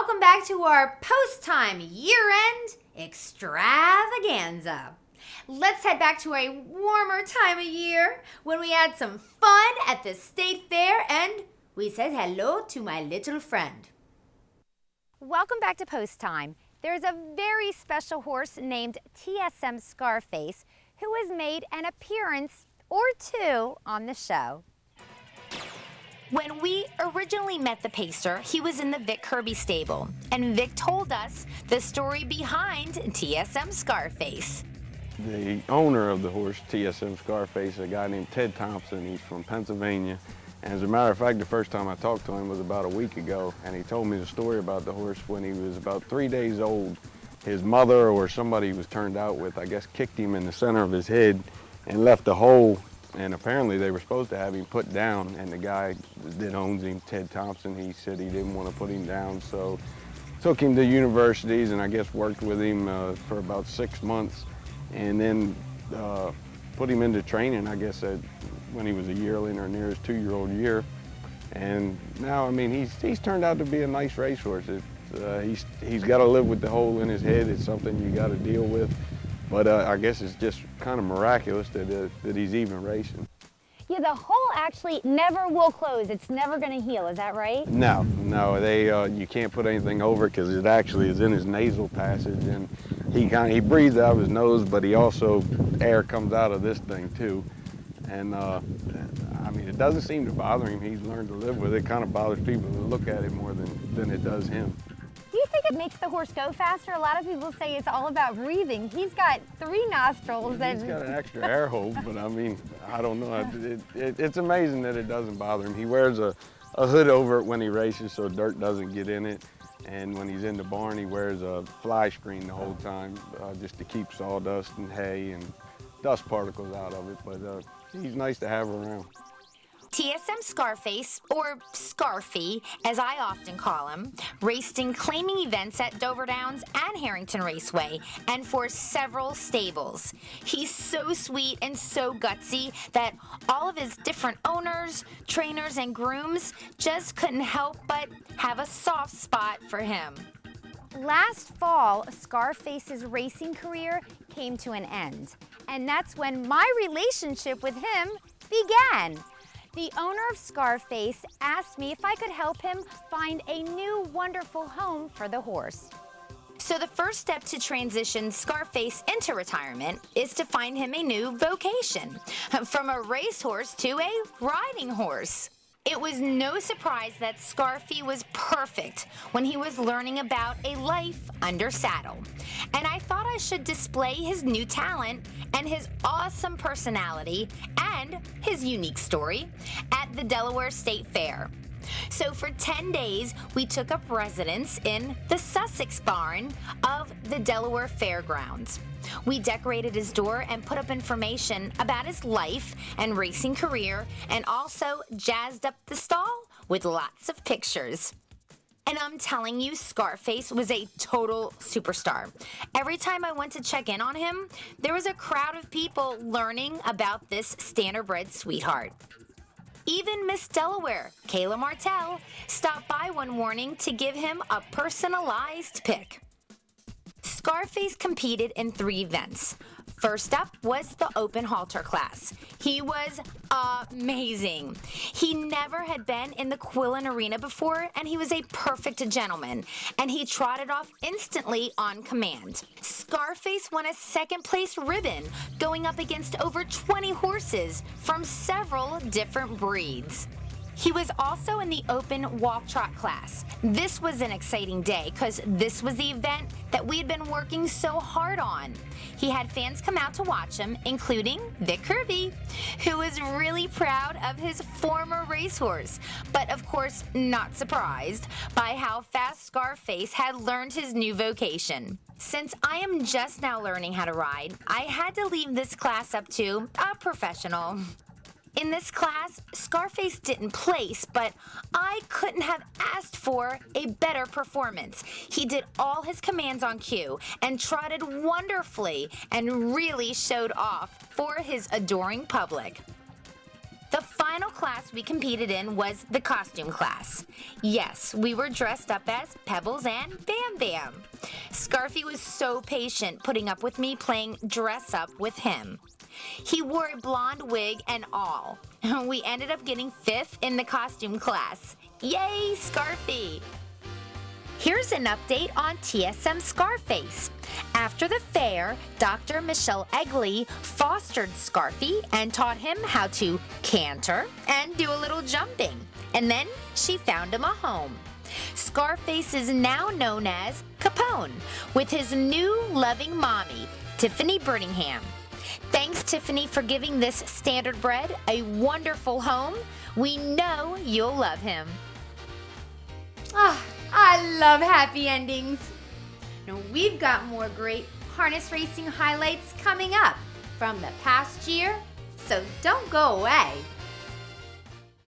welcome back to our post-time year-end extravaganza. Let's head back to a warmer time of year when we had some fun at the state fair and we said hello to my little friend. Welcome back to Post Time. There's a very special horse named TSM Scarface who has made an appearance or two on the show. When we originally met the pacer, he was in the Vic Kirby stable, and Vic told us the story behind TSM Scarface. The owner of the horse, TSM Scarface, a guy named Ted Thompson. He's from Pennsylvania. And as a matter of fact, the first time I talked to him was about a week ago, and he told me the story about the horse when he was about 3 days old. His mother or somebody he was turned out with, I guess, kicked him in the center of his head and left a hole. And apparently they were supposed to have him put down, and the guy that owns him, Ted Thompson, he said he didn't want to put him down, so took him to universities and I guess worked with him for about 6 months, and then put him into training, I guess, when he was a yearling or near his 2-year-old year. And now, I mean, he's turned out to be a nice racehorse. He's got to live with the hole in his head. It's something you got to deal with. But I guess it's just kind of miraculous that he's even racing. Yeah, the hole actually never will close. It's never going to heal. Is that right? No. You can't put anything over it because it actually is in his nasal passage, and he breathes out of his nose, but he also air comes out of this thing too. And I mean, it doesn't seem to bother him. He's learned to live with it. It kind of bothers people who look at it more than it does him. Do you think it makes the horse go faster? A lot of people say it's all about breathing. He's got 3 nostrils. He's got an extra air hole, but I mean, I don't know. It's amazing that it doesn't bother him. He wears a hood over it when he races so dirt doesn't get in it. And when he's in the barn, he wears a fly screen the whole time just to keep sawdust and hay and dust particles out of it. But he's nice to have around. TSM Scarface, or Scarfy, as I often call him, raced in claiming events at Dover Downs and Harrington Raceway, and for several stables. He's so sweet and so gutsy that all of his different owners, trainers, and grooms just couldn't help but have a soft spot for him. Last fall, Scarface's racing career came to an end, and that's when my relationship with him began. The owner of Scarface asked me if I could help him find a new wonderful home for the horse. So the first step to transition Scarface into retirement is to find him a new vocation, from a racehorse to a riding horse. It was no surprise that Scarfy was perfect when he was learning about a life under saddle. And I thought I should display his new talent and his awesome personality and his unique story at the Delaware State Fair. So for 10 days, we took up residence in the Sussex barn of the Delaware Fairgrounds. We decorated his door and put up information about his life and racing career, and also jazzed up the stall with lots of pictures. And I'm telling you, Scarface was a total superstar. Every time I went to check in on him, there was a crowd of people learning about this Standardbred sweetheart. Even Miss Delaware, Kayla Martell, stopped by one morning to give him a personalized pick. Scarface competed in 3 events. First up was the open halter class. He was amazing. He never had been in the Quillen Arena before, and he was a perfect gentleman, and he trotted off instantly on command. Scarface won a 2nd place ribbon, going up against over 20 horses from several different breeds. He was also in the open walk trot class. This was an exciting day because this was the event that we had been working so hard on. He had fans come out to watch him, including Vic Kirby, who was really proud of his former racehorse, but of course not surprised by how fast Scarface had learned his new vocation. Since I am just now learning how to ride, I had to leave this class up to a professional. In this class, Scarface didn't place, but I couldn't have asked for a better performance. He did all his commands on cue and trotted wonderfully and really showed off for his adoring public. The final class we competed in was the costume class. Yes, we were dressed up as Pebbles and Bam Bam. Scarfy was so patient putting up with me playing dress up with him. He wore a blonde wig and all. We ended up getting 5th in the costume class. Yay, Scarfy! Here's an update on TSM Scarface. After the fair, Dr. Michelle Egley fostered Scarfy and taught him how to canter and do a little jumping. And then she found him a home. Scarface is now known as Capone, with his new loving mommy, Tiffany Brittingham. Thanks, Tiffany, for giving this Standardbred a wonderful home. We know you'll love him. Ah, I love happy endings. Now we've got more great harness racing highlights coming up from the past year, so don't go away.